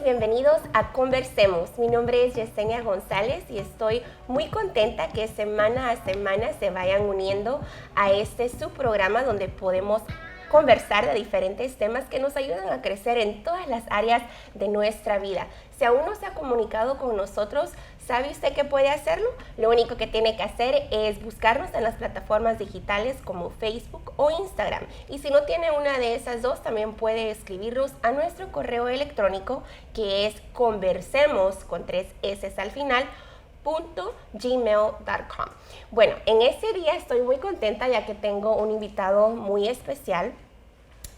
bienvenidos a Conversemos. Mi nombre es Yesenia González y estoy muy contenta que semana a semana se vayan uniendo a este su programa donde podemos conversar de diferentes temas que nos ayudan a crecer en todas las áreas de nuestra vida. Si aún no se ha comunicado con nosotros, ¿sabe usted que puede hacerlo? Lo único que tiene que hacer es buscarnos en las plataformas digitales como Facebook o Instagram. Y si no tiene una de esas dos, también puede escribirnos a nuestro correo electrónico, que es conversemos con 3 S al final, .gmail.com. Bueno, en este día estoy muy contenta ya que tengo un invitado muy especial.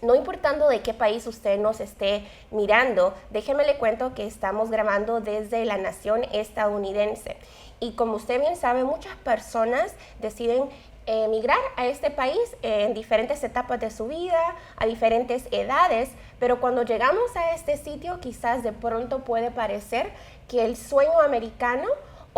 No importando de qué país usted nos esté mirando, déjeme le cuento que estamos grabando desde la nación estadounidense. Y como usted bien sabe, muchas personas deciden emigrar a este país en diferentes etapas de su vida, a diferentes edades, pero cuando llegamos a este sitio quizás de pronto puede parecer que el sueño americano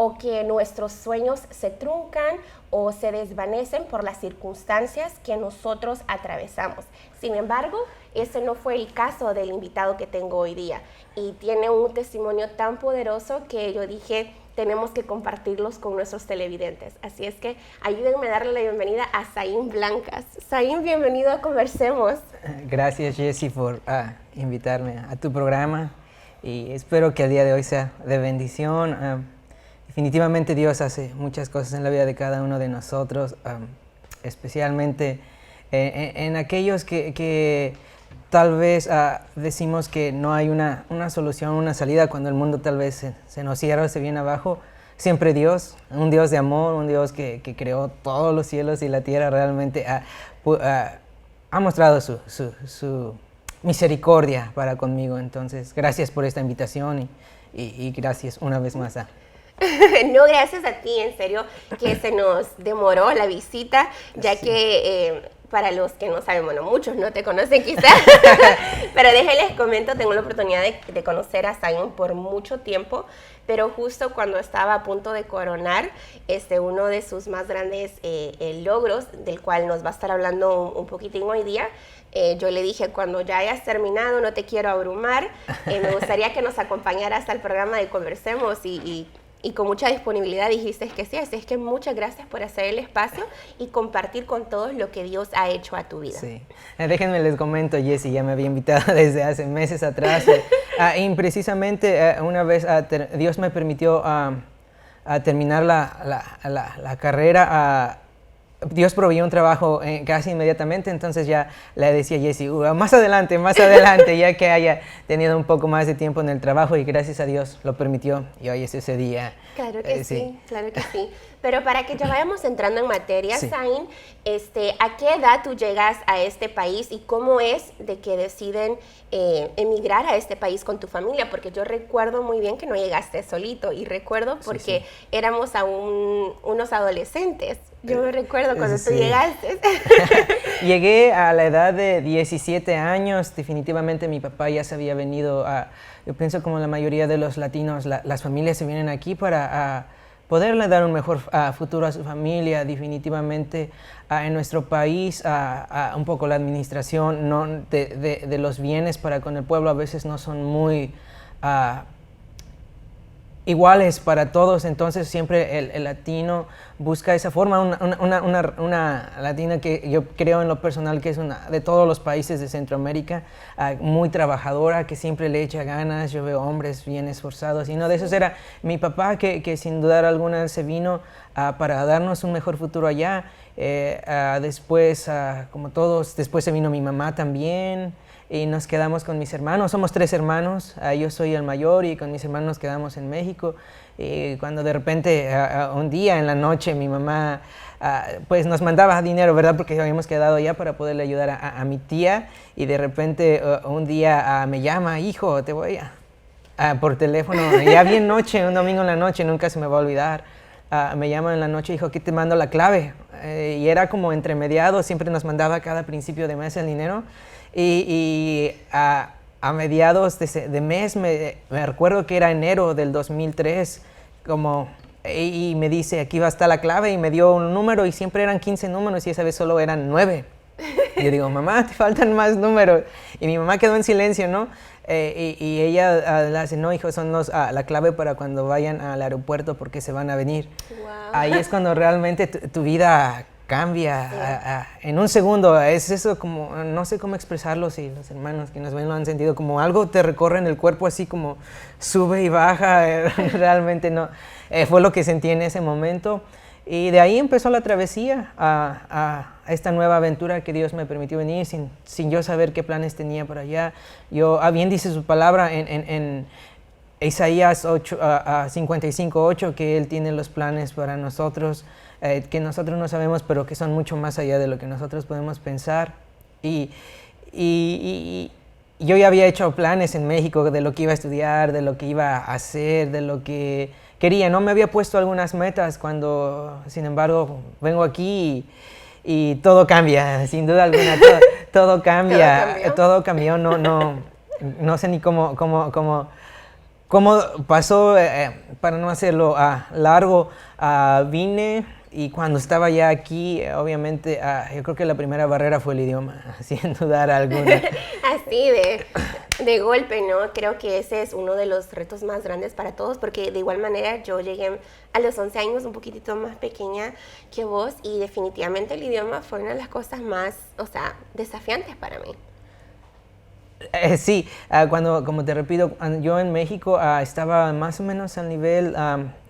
o que nuestros sueños se truncan o se desvanecen por las circunstancias que nosotros atravesamos. Sin embargo, ese no fue el caso del invitado que tengo hoy día y tiene un testimonio tan poderoso que yo dije, tenemos que compartirlos con nuestros televidentes. Así es que ayúdenme a darle la bienvenida a Zain Blancas. Zain, bienvenido a Conversemos. Gracias, Jessy, por invitarme a tu programa y espero que el día de hoy sea de bendición. Definitivamente Dios hace muchas cosas en la vida de cada uno de nosotros, especialmente en aquellos que tal vez decimos que no hay una solución, una salida cuando el mundo tal vez se nos cierra o se viene abajo. Siempre Dios, un Dios de amor, un Dios que creó todos los cielos y la tierra, realmente ha mostrado su misericordia para conmigo. Entonces, gracias por esta invitación y gracias una vez más No, gracias a ti, en serio, que se nos demoró la visita, ya sí. Que para los que no saben, bueno, muchos no te conocen quizás, pero déjenles comento, tengo la oportunidad de conocer a Zain por mucho tiempo, pero justo cuando estaba a punto de coronar uno de sus más grandes logros, del cual nos va a estar hablando un poquitín hoy día, yo le dije, cuando ya hayas terminado, no te quiero abrumar, me gustaría que nos acompañaras al programa de Conversemos y con mucha disponibilidad dijiste que sí, así es que muchas gracias por hacer el espacio y compartir con todos lo que Dios ha hecho a tu vida. Sí, déjenme les comento, Jessy, ya me había invitado desde hace meses atrás y precisamente una vez Dios me permitió terminar la carrera. Dios proveyó un trabajo casi inmediatamente, entonces ya le decía a Jessy, más adelante, ya que haya tenido un poco más de tiempo en el trabajo y gracias a Dios lo permitió y hoy es ese día. Claro que sí, claro que sí. Pero para que ya vayamos entrando en materia, sí. Zain, ¿a qué edad tú llegas a este país y cómo es de que deciden emigrar a este país con tu familia? Porque yo recuerdo muy bien que no llegaste solito y recuerdo porque sí. Éramos aún unos adolescentes. Yo me recuerdo cuando tú llegaste. Llegué a la edad de 17 años, definitivamente mi papá ya se había venido yo pienso como la mayoría de los latinos, las familias se vienen aquí para poderle dar un mejor futuro a su familia. Definitivamente en nuestro país un poco la administración de los bienes para con el pueblo a veces no son muy iguales para todos, entonces siempre el latino busca esa forma, una latina que yo creo en lo personal que es una de todos los países de Centroamérica, muy trabajadora, que siempre le echa ganas. Yo veo hombres bien esforzados y uno de esos era mi papá que sin dudar alguna se vino para darnos un mejor futuro allá. Después, como todos, después se vino mi mamá también. Y nos quedamos con mis hermanos, somos 3 hermanos, yo soy el mayor y con mis hermanos nos quedamos en México. Y cuando de repente un día en la noche mi mamá pues nos mandaba dinero, ¿verdad? Porque habíamos quedado allá para poderle ayudar a mi tía y de repente un día me llama, hijo, te voy por teléfono, ya bien noche, un domingo en la noche, nunca se me va a olvidar. Me llama en la noche y dijo, aquí te mando la clave. Y era como entre mediados, siempre nos mandaba cada principio de mes el dinero. Y a mediados de mes, me recuerdo que era enero del 2003, y me dice, aquí va a estar la clave, y me dio un número, y siempre eran 15 números, y esa vez solo eran 9. Y yo digo, mamá, te faltan más números. Y mi mamá quedó en silencio, ¿no? Y ella le hace, no, hijo, son la clave para cuando vayan al aeropuerto porque se van a venir. Wow. Ahí es cuando realmente tu vida cambia en un segundo. Es eso como, no sé cómo expresarlo, si los hermanos que nos ven lo han sentido, como algo te recorre en el cuerpo así como sube y baja. Realmente no, fue lo que sentí en ese momento. Y de ahí empezó la travesía a esta nueva aventura que Dios me permitió venir sin yo saber qué planes tenía por allá. Bien dice su palabra en Isaías 55:8 que Él tiene los planes para nosotros, que nosotros no sabemos, pero que son mucho más allá de lo que nosotros podemos pensar. Y yo ya había hecho planes en México de lo que iba a estudiar, de lo que iba a hacer, de lo que quería. No me había puesto algunas metas cuando, sin embargo, vengo aquí y todo cambia, sin duda alguna, todo cambia, todo cambió. No sé ni cómo pasó, para no hacerlo largo. Vine y cuando estaba ya aquí, obviamente, yo creo que la primera barrera fue el idioma, sin dudar alguna. Así de golpe, ¿no? Creo que ese es uno de los retos más grandes para todos, porque de igual manera yo llegué a los 11 años un poquitito más pequeña que vos, y definitivamente el idioma fue una de las cosas más, desafiantes para mí. Sí, como te repito, yo en México estaba más o menos al nivel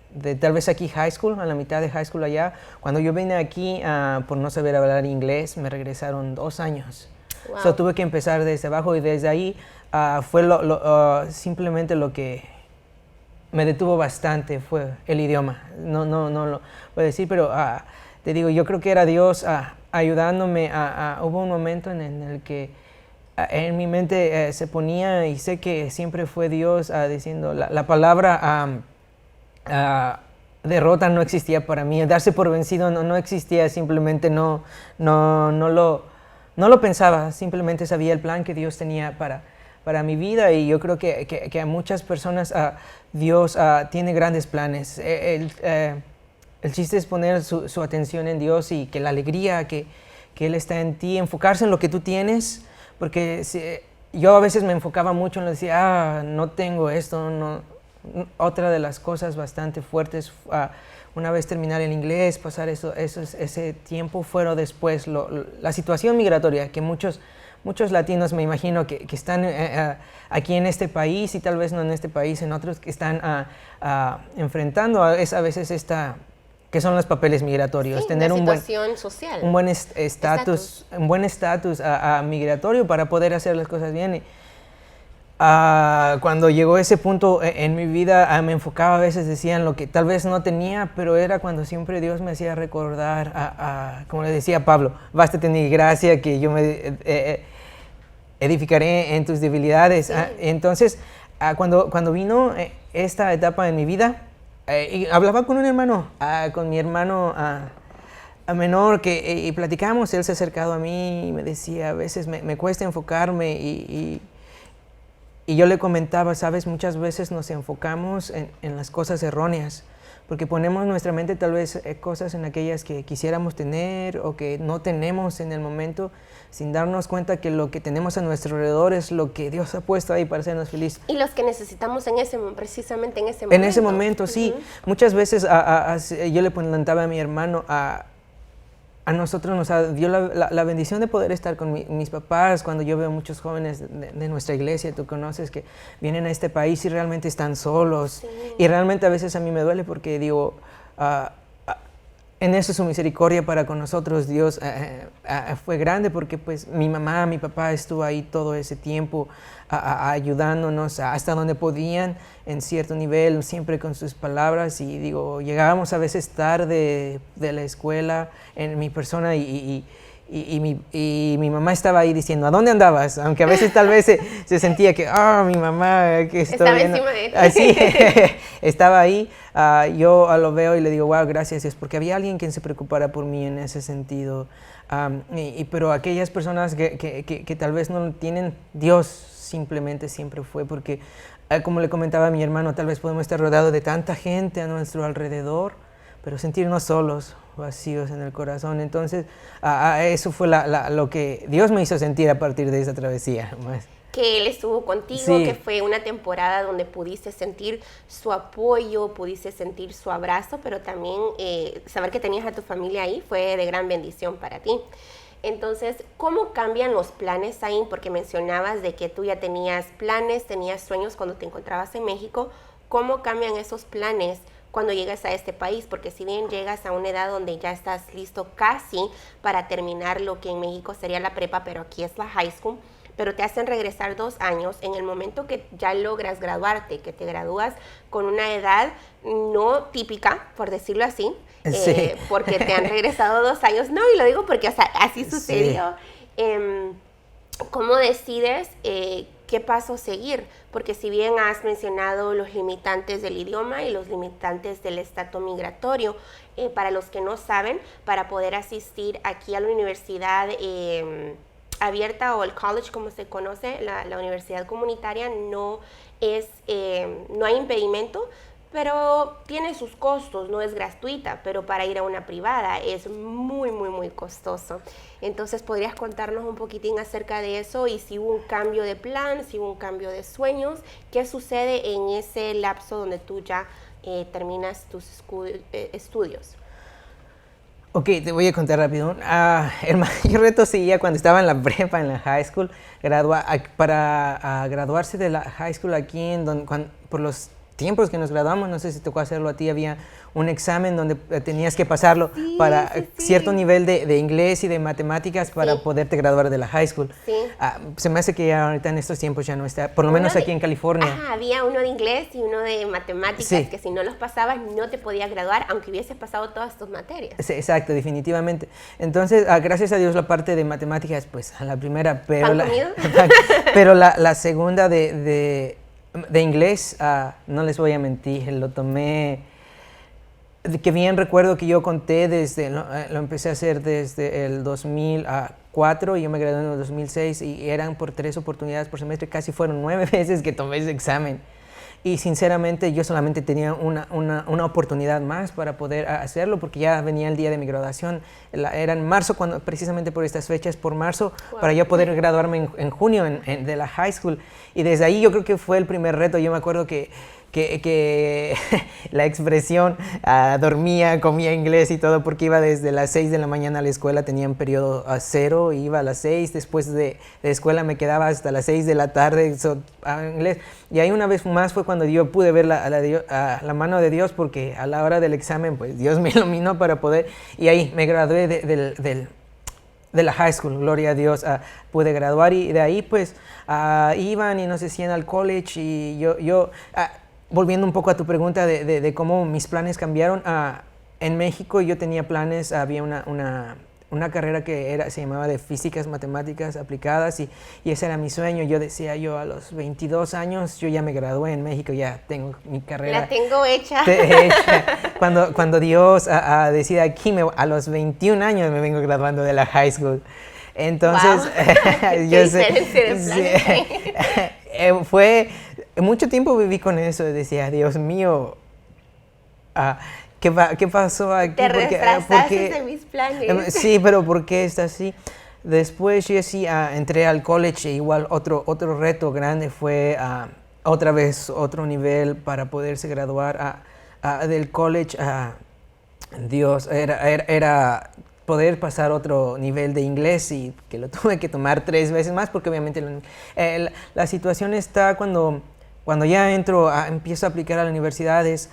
de tal vez aquí high school, a la mitad de high school allá. Cuando yo vine aquí, por no saber hablar inglés, me regresaron 2 años. Wow. So, tuve que empezar desde abajo y desde ahí fue simplemente lo que me detuvo bastante, fue el idioma. No lo puedo decir, pero te digo, yo creo que era Dios ayudándome. Hubo un momento en el que en mi mente se ponía, y sé que siempre fue Dios diciendo, la palabra derrota no existía para mí, darse por vencido no existía, simplemente no lo pensaba, simplemente sabía el plan que Dios tenía para mi vida. Y yo creo que a muchas personas Dios tiene grandes planes. El chiste es poner su atención en Dios y que la alegría que Él está en ti, enfocarse en lo que tú tienes. Porque yo a veces me enfocaba mucho en lo que decía, no tengo esto, no. Otra de las cosas bastante fuertes, una vez terminar el inglés, pasar ese tiempo fuera después, la situación migratoria que muchos latinos, me imagino, que están aquí en este país, y tal vez no en este país, en otros, que están enfrando es a veces que son los papeles migratorios, sí, tener un social. buen estatus migratorio para poder hacer las cosas bien. Cuando llegó ese punto en mi vida, me enfocaba, a veces decían lo que tal vez no tenía, pero era cuando siempre Dios me hacía recordar, como le decía Pablo, bástate mi gracia, que yo me edificaré en tus debilidades. Sí. Entonces, cuando vino esta etapa en mi vida, y hablaba con un hermano, con mi hermano menor, y platicamos. Él se ha acercado a mí y me decía, a veces me cuesta enfocarme, y yo le comentaba, sabes, muchas veces nos enfocamos en las cosas erróneas, porque ponemos nuestra mente tal vez cosas en aquellas que quisiéramos tener o que no tenemos en el momento, sin darnos cuenta que lo que tenemos a nuestro alrededor es lo que Dios ha puesto ahí para hacernos felices. Y los que necesitamos precisamente en ese momento. En ese momento, sí. Muchas veces yo le comentaba a mi hermano, a nosotros nos dio la bendición de poder estar con mis papás. Cuando yo veo muchos jóvenes de nuestra iglesia, tú conoces, que vienen a este país y realmente están solos. Sí. Y realmente a veces a mí me duele, porque digo, en eso su misericordia para con nosotros, Dios fue grande, porque pues mi mamá, mi papá estuvo ahí todo ese tiempo ayudándonos hasta donde podían, en cierto nivel, siempre con sus palabras. Y digo, llegábamos a veces tarde de la escuela en mi persona, y mi mamá estaba ahí diciendo, ¿a dónde andabas? Aunque a veces tal vez se sentía que, mi mamá, que estoy viendo. Estaba encima de ti. Así, estaba ahí. Yo lo veo y le digo, wow, gracias Dios, porque había alguien quien se preocupara por mí en ese sentido. Pero aquellas personas que tal vez no lo tienen, Dios simplemente siempre fue, porque como le comentaba a mi hermano, tal vez podemos estar rodeados de tanta gente a nuestro alrededor, pero sentirnos solos, vacíos en el corazón. Entonces, eso fue lo que Dios me hizo sentir a partir de esa travesía. Más. Que Él estuvo contigo, Sí. que fue una temporada donde pudiste sentir su apoyo, pudiste sentir su abrazo, pero también saber que tenías a tu familia ahí fue de gran bendición para ti. Entonces, ¿cómo cambian los planes ahí? Porque mencionabas de que tú ya tenías planes, tenías sueños cuando te encontrabas en México. ¿Cómo cambian esos planes cuando llegas a este país? Porque si bien llegas a una edad donde ya estás listo casi para terminar lo que en México sería la prepa, pero aquí es la high school, pero te hacen regresar 2 años, en el momento que ya logras graduarte, que te gradúas con una edad no típica, por decirlo así, Sí. porque te han regresado 2 años. No, y lo digo porque, o sea, así sucedió. Sí. ¿Cómo decides qué paso seguir? Porque si bien has mencionado los limitantes del idioma y los limitantes del estatus migratorio, para los que no saben, para poder asistir aquí a la universidad abierta o el college como se conoce, la universidad comunitaria, no hay impedimento, pero tiene sus costos, no es gratuita, pero para ir a una privada es muy, muy, muy costoso. Entonces, ¿podrías contarnos un poquitín acerca de eso y si hubo un cambio de plan, si hubo un cambio de sueños? ¿Qué sucede en ese lapso donde tú ya terminas tus estudios? Ok, te voy a contar rápido. El mayor reto seguía cuando estaba en la prepa, en la high school. Para graduarse de la high school aquí, por los tiempos que nos graduamos, no sé si tocó hacerlo a ti, había un examen donde tenías que pasarlo para cierto nivel de inglés y de matemáticas para poderte graduar de la high school. Sí. Se me hace que ya ahorita en estos tiempos ya no está, por lo menos aquí en California. Ajá, había uno de inglés y uno de matemáticas, Sí. que si no los pasabas no te podías graduar, aunque hubieses pasado todas tus materias. Sí, exacto, definitivamente. Entonces, gracias a Dios la parte de matemáticas, pues a la primera, pero ¿Pan comido? pero la segunda de inglés, no les voy a mentir, lo tomé, que bien recuerdo que yo conté lo empecé a hacer desde el 2004 y yo me gradué en el 2006 y eran por 3 oportunidades por semestre, casi fueron 9 veces que tomé ese examen. Y sinceramente yo solamente tenía una oportunidad más para poder hacerlo porque ya venía el día de mi graduación. Era en marzo, precisamente por estas fechas, por marzo, para yo poder graduarme en junio de la high school. Y desde ahí yo creo que fue el primer reto. Yo me acuerdo que la expresión dormía, comía inglés y todo porque iba desde las 6 de la mañana a la escuela, tenía un periodo 0, iba a las 6, después de escuela me quedaba hasta las 6 de la tarde inglés. Y ahí una vez más fue cuando yo pude ver la mano de Dios porque a la hora del examen pues Dios me iluminó para poder, y ahí me gradué de la high school, gloria a Dios, pude graduar y de ahí pues iban y nos decían al college y yo volviendo un poco a tu pregunta de cómo mis planes cambiaron, en México yo tenía planes, había una carrera que se llamaba de físicas, matemáticas aplicadas y ese era mi sueño. Yo decía, a los 22 años yo ya me gradué en México, ya tengo mi carrera. La tengo hecha. Cuando Dios decide aquí, a los 21 años me vengo graduando de la high school. Entonces, wow. yo fue mucho tiempo viví con eso, decía, Dios mío, ¿qué pasó aquí? Te retrasaste de mis planes. Sí, pero ¿por qué está así? Después yo sí entré al college, igual otro reto grande fue otra vez otro nivel para poderse graduar del college. Dios, era poder pasar otro nivel de inglés y que lo tuve que tomar 3 veces más porque obviamente la situación está cuando ya empiezo a aplicar a las universidades,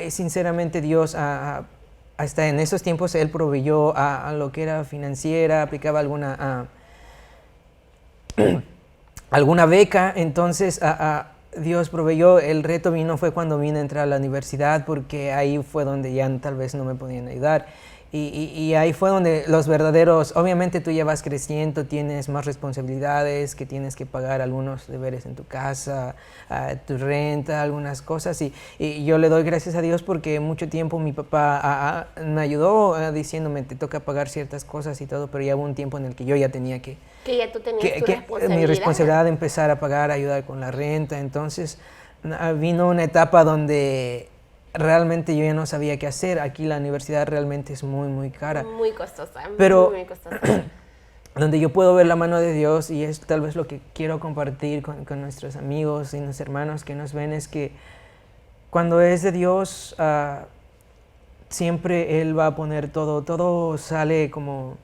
sinceramente Dios, hasta en esos tiempos Él proveyó a lo que era financiera, aplicaba alguna beca, entonces Dios proveyó. El reto fue cuando vine a entrar a la universidad porque ahí fue donde ya tal vez no me podían ayudar. Y ahí fue donde los verdaderos, obviamente tú ya vas creciendo, tienes más responsabilidades, que tienes que pagar algunos deberes en tu casa, tu renta, algunas cosas. Y yo le doy gracias a Dios porque mucho tiempo mi papá me ayudó diciéndome, te toca pagar ciertas cosas y todo, pero ya hubo un tiempo en el que yo ya tenía que ya tú tenías tu responsabilidad. Mi responsabilidad de empezar a pagar, ayudar con la renta. Entonces vino una etapa donde realmente yo ya no sabía qué hacer. Aquí la universidad realmente es muy, muy cara. Muy costosa, Pero muy costosa. donde yo puedo ver la mano de Dios, y es tal vez lo que quiero compartir con nuestros amigos y nuestros hermanos que nos ven, es que cuando es de Dios, siempre Él va a poner todo sale como,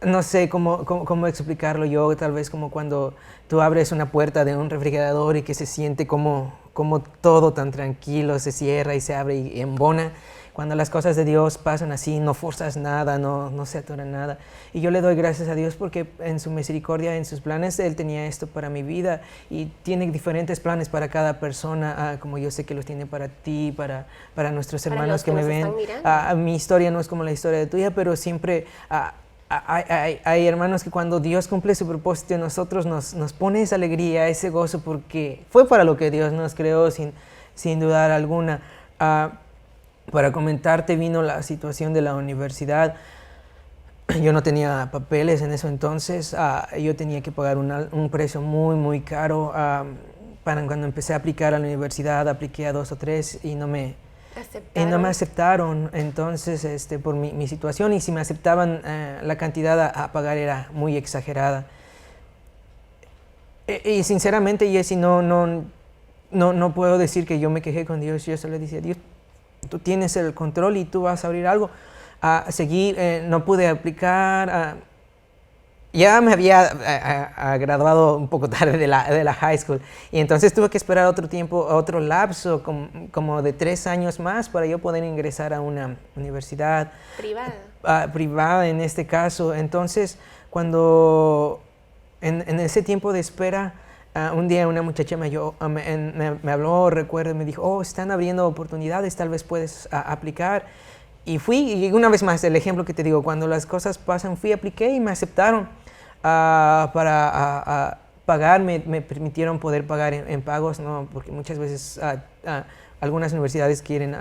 no sé cómo explicarlo yo, tal vez como cuando tú abres una puerta de un refrigerador y que se siente como todo tan tranquilo, se cierra y se abre y embona. Cuando las cosas de Dios pasan así, no forzas nada, no se atora nada. Y yo le doy gracias a Dios porque en su misericordia, en sus planes, Él tenía esto para mi vida y tiene diferentes planes para cada persona, como yo sé que los tiene para ti, para nuestros hermanos que me ven. Mi historia no es como la historia de tuya, pero siempre hay hermanos que cuando Dios cumple su propósito en nosotros nos pone esa alegría, ese gozo, porque fue para lo que Dios nos creó sin dudar alguna. Para comentarte, vino la situación de la universidad. Yo no tenía papeles en eso entonces. Yo tenía que pagar un precio muy, muy caro. Cuando empecé a aplicar a la universidad, apliqué a 2 o 3 y no me aceptaron. Entonces, por mi situación, y si me aceptaban, la cantidad a pagar era muy exagerada. Y sinceramente, Jessy, no puedo decir que yo me quejé con Dios. Yo solo decía, Dios, tú tienes el control y tú vas a abrir algo. Seguí, no pude aplicar. Ya me había graduado un poco tarde de la high school y entonces tuve que esperar otro tiempo, otro lapso como de 3 años más para yo poder ingresar a una universidad privada en este caso. Entonces, cuando en ese tiempo de espera, un día una muchacha me habló, recuerdo, me dijo, están abriendo oportunidades, tal vez puedes aplicar. Y fui, y una vez más, el ejemplo que te digo, cuando las cosas pasan, apliqué y me aceptaron para pagar, me permitieron poder pagar en pagos, ¿no? Porque muchas veces algunas universidades quieren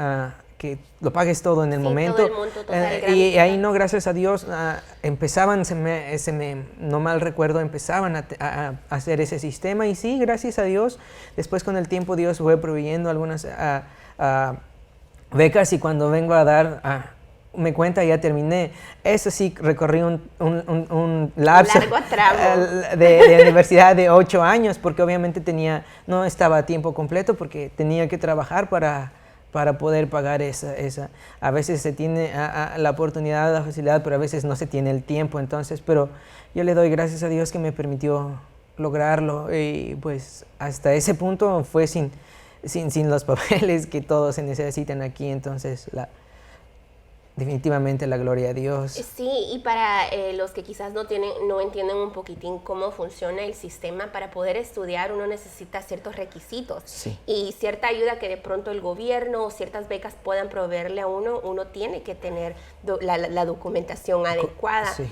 que lo pagues todo en el momento. Todo el monto total, y ahí no, gracias a Dios, empezaban, no mal recuerdo, empezaban a hacer ese sistema. Y sí, gracias a Dios, después con el tiempo Dios fue proveyendo algunas becas, y cuando vengo a dar me cuenta, ya terminé. Eso sí, recorrí un lapso largo tramo de universidad de 8 años, porque obviamente no estaba a tiempo completo, porque tenía que trabajar para poder pagar esa. A veces se tiene la oportunidad, la facilidad, pero a veces no se tiene el tiempo. Entonces, pero yo le doy gracias a Dios que me permitió lograrlo, y pues hasta ese punto fue sin los papeles que todos se necesitan aquí. Entonces, definitivamente la gloria a Dios. Sí, y para los que quizás no entienden un poquitín cómo funciona el sistema, para poder estudiar uno necesita ciertos requisitos. Sí. Y cierta ayuda que de pronto el gobierno o ciertas becas puedan proveerle a uno tiene que tener la documentación adecuada. Sí.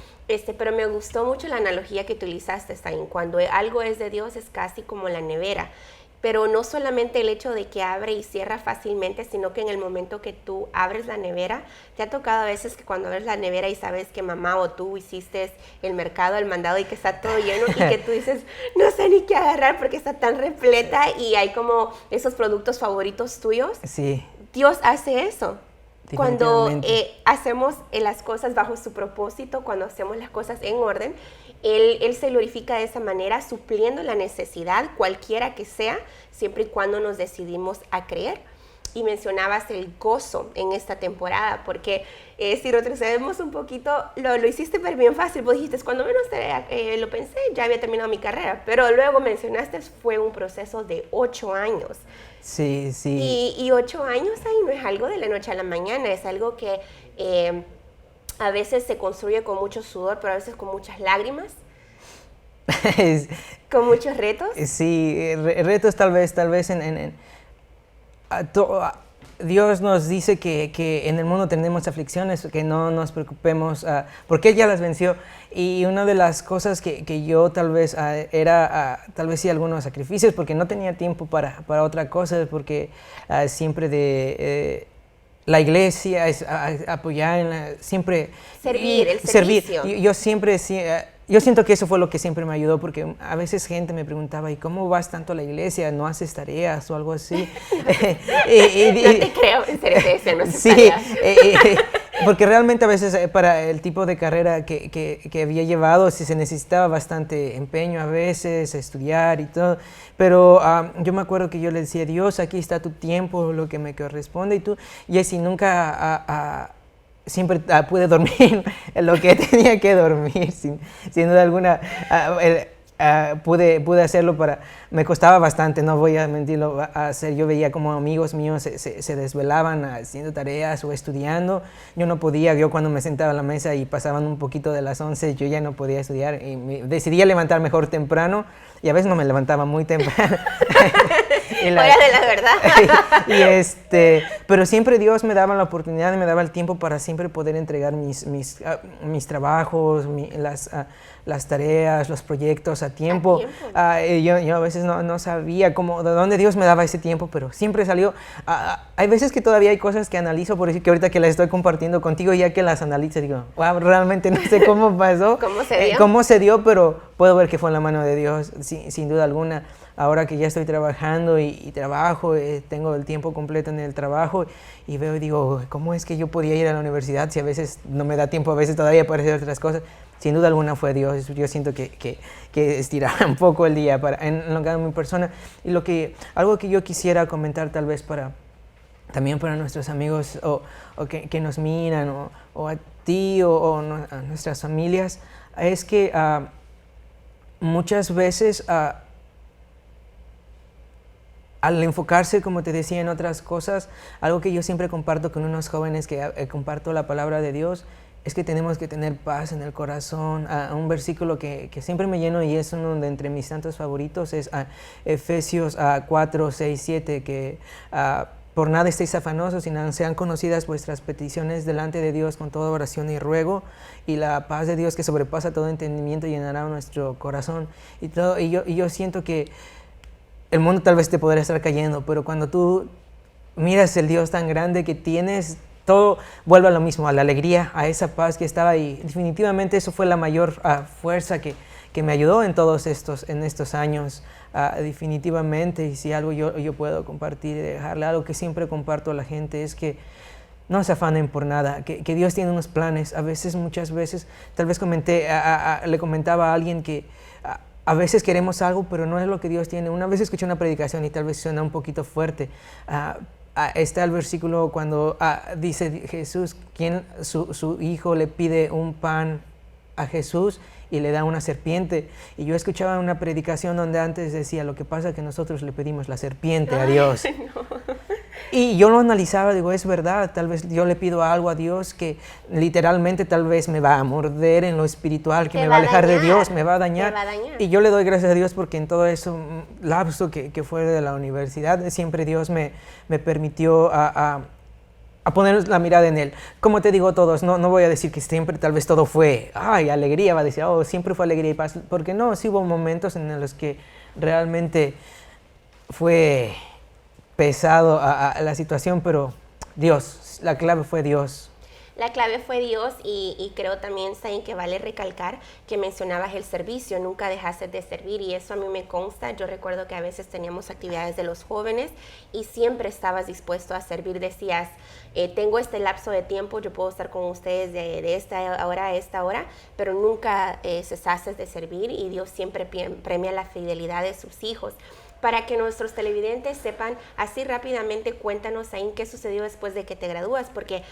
Pero me gustó mucho la analogía que utilizaste, Stein. Cuando algo es de Dios es casi como la nevera. Pero no solamente el hecho de que abre y cierra fácilmente, sino que en el momento que tú abres la nevera, te ha tocado a veces que cuando abres la nevera y sabes que mamá o tú hiciste el mercado, el mandado, y que está todo lleno y que tú dices, no sé ni qué agarrar porque está tan repleta y hay como esos productos favoritos tuyos. Sí. Dios hace eso. Cuando hacemos las cosas bajo su propósito, cuando hacemos las cosas en orden, Él se glorifica de esa manera, supliendo la necesidad, cualquiera que sea, siempre y cuando nos decidimos a creer. Y mencionabas el gozo en esta temporada, porque si retrocedemos un poquito, lo hiciste pero bien fácil. Vos dijiste, cuando menos lo pensé, ya había terminado mi carrera, pero luego mencionaste, fue un proceso de 8 años. Sí, sí. Y 8 años ahí no es algo de la noche a la mañana, es algo que a veces se construye con mucho sudor, pero a veces con muchas lágrimas, con muchos retos. Sí, retos tal vez Dios nos dice que en el mundo tenemos aflicciones, que no nos preocupemos, porque Él ya las venció. Y una de las cosas que yo tal vez era, tal vez sí, algunos sacrificios, porque no tenía tiempo para otra cosa, porque siempre de la iglesia es apoyar, siempre... Servir, el servicio. Yo siempre yo siento que eso fue lo que siempre me ayudó, porque a veces gente me preguntaba, ¿y cómo vas tanto a la iglesia? ¿No haces tareas o algo así? No te creo, en serio, no haces sí, tareas. porque realmente a veces para el tipo de carrera que había llevado, sí se necesitaba bastante empeño a veces, estudiar y todo. Pero yo me acuerdo que yo le decía, Dios, aquí está tu tiempo, lo que me corresponde. Y tú, Jessy, nunca... siempre pude dormir lo que tenía que dormir, sin duda alguna. Pude hacerlo me costaba bastante, no voy a mentirlo, hacer. Yo veía como amigos míos se desvelaban haciendo tareas o estudiando. Yo no podía, yo cuando me sentaba a la mesa y pasaban un poquito de las 11, yo ya no podía estudiar y decidí levantar mejor temprano, y a veces no me levantaba muy temprano. Fuera de la verdad. Pero siempre Dios me daba la oportunidad, me daba el tiempo para siempre poder entregar mis trabajos, las tareas, los proyectos a tiempo. Yo a veces no sabía de dónde Dios me daba ese tiempo, pero siempre salió. Hay veces que todavía hay cosas que analizo, por eso que ahorita que las estoy compartiendo contigo, ya que las analizo, digo, wow, realmente no sé cómo pasó, cómo se dio, pero puedo ver que fue en la mano de Dios, sin duda alguna. Ahora que ya estoy trabajando y trabajo, tengo el tiempo completo en el trabajo, y veo y digo, ¿cómo es que yo podía ir a la universidad si a veces no me da tiempo, a veces todavía para hacer otras cosas? Sin duda alguna fue Dios. Yo siento que estiraba un poco el día en lo que haga mi persona. Y algo que yo quisiera comentar tal vez también para nuestros amigos o que nos miran, o a ti o a nuestras familias, es que muchas veces al enfocarse, como te decía, en otras cosas, algo que yo siempre comparto con unos jóvenes que comparto la palabra de Dios, es que tenemos que tener paz en el corazón. Un versículo que siempre me lleno, y es uno de entre mis tantos favoritos, es Efesios 4, 6, 7, que por nada estéis afanosos, sino sean conocidas vuestras peticiones delante de Dios con toda oración y ruego, y la paz de Dios que sobrepasa todo entendimiento llenará nuestro corazón. Y yo siento que el mundo tal vez te podría estar cayendo, pero cuando tú miras el Dios tan grande que tienes, todo vuelve a lo mismo, a la alegría, a esa paz que estaba ahí. Definitivamente eso fue la mayor fuerza que me ayudó en estos años, definitivamente. Y si algo yo puedo compartir y dejarle, algo que siempre comparto a la gente, es que no se afanen por nada, que Dios tiene unos planes. Muchas veces, tal vez le comentaba a alguien que a veces queremos algo, pero no es lo que Dios tiene. Una vez escuché una predicación y tal vez suena un poquito fuerte. Está el versículo cuando dice Jesús, su hijo le pide un pan a Jesús y le da una serpiente. Y yo escuchaba una predicación donde antes decía, lo que pasa es que nosotros le pedimos la serpiente a Dios. No. Y yo lo analizaba, digo, es verdad, tal vez yo le pido algo a Dios que literalmente tal vez me va a morder en lo espiritual, que me va a alejar de Dios, me va a dañar. Y yo le doy gracias a Dios porque en todo eso lapso que fue de la universidad, siempre Dios me permitió a poner la mirada en Él. Como te digo, todos, no voy a decir que siempre tal vez todo fue, alegría, va a decir, siempre fue alegría y paz, porque no, sí hubo momentos en los que realmente fue pesado a la situación, pero Dios, la clave fue Dios. La clave fue Dios, y creo también, Zain, que vale recalcar que mencionabas el servicio, nunca dejaste de servir, y eso a mí me consta. Yo recuerdo que a veces teníamos actividades de los jóvenes y siempre estabas dispuesto a servir. Decías, tengo este lapso de tiempo, yo puedo estar con ustedes de esta hora a esta hora, pero nunca cesaste de servir, y Dios siempre premia la fidelidad de sus hijos. Para que nuestros televidentes sepan, así rápidamente, cuéntanos, Zain, qué sucedió después de que te gradúas, porque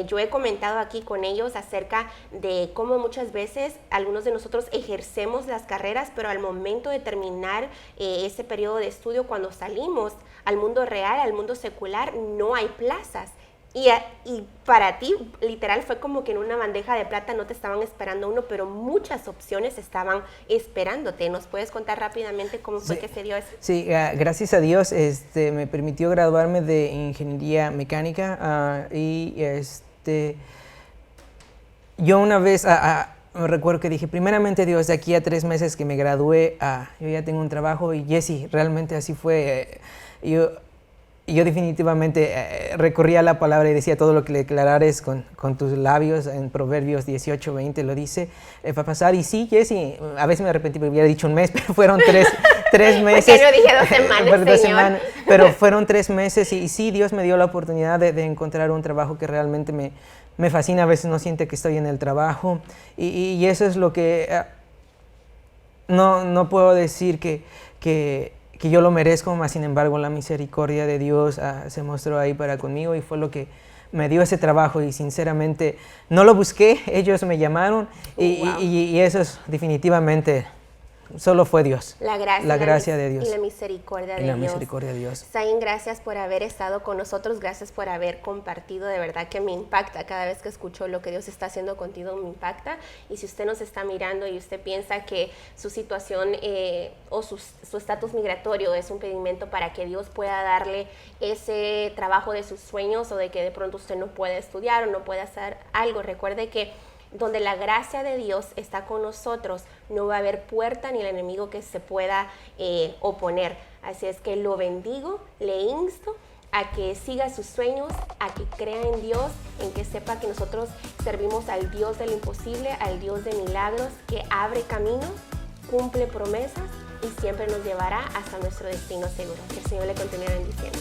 yo he comentado aquí con ellos acerca de cómo muchas veces algunos de nosotros ejercemos las carreras, pero al momento de terminar ese periodo de estudio, cuando salimos al mundo real, al mundo secular, no hay plazas. Y para ti, literal, fue como que en una bandeja de plata no te estaban esperando uno, pero muchas opciones estaban esperándote. ¿Nos puedes contar rápidamente cómo fue que se dio eso? Sí, gracias a Dios me permitió graduarme de ingeniería mecánica, y yo una vez me recuerdo que dije, primeramente Dios, de aquí a 3 meses que me gradué, yo ya tengo un trabajo. Y Jessy, realmente así fue. yo definitivamente recorría la palabra y decía todo lo que le declarares con tus labios. En Proverbios 18:20 lo dice, va a pasar. Y sí, Jessy, a veces me arrepentí porque hubiera dicho un mes, pero fueron tres meses. Porque no dije 2 semanas, Dos Señor. semanas, pero fueron 3 meses y sí, Dios me dio la oportunidad de encontrar un trabajo que realmente me fascina. A veces no siento que estoy en el trabajo y eso es lo que no puedo decir que yo lo merezco, mas sin embargo la misericordia de Dios se mostró ahí para conmigo y fue lo que me dio ese trabajo y sinceramente no lo busqué, ellos me llamaron y eso es definitivamente, solo fue Dios. La gracia de Dios. Y la misericordia de Y la Dios. misericordia de Dios. Zain, gracias por haber estado con nosotros, gracias por haber compartido, de verdad que me impacta cada vez que escucho lo que Dios está haciendo contigo, me impacta. Y si usted nos está mirando y usted piensa que su situación o su estatus migratorio es un impedimento para que Dios pueda darle ese trabajo de sus sueños o de que de pronto usted no puede estudiar o no puede hacer algo, recuerde que donde la gracia de Dios está con nosotros, no va a haber puerta ni el enemigo que se pueda oponer. Así es que lo bendigo, le insto a que siga sus sueños, a que crea en Dios, en que sepa que nosotros servimos al Dios del imposible, al Dios de milagros, que abre caminos, cumple promesas y siempre nos llevará hasta nuestro destino seguro. Que el Señor le continúe bendiciendo.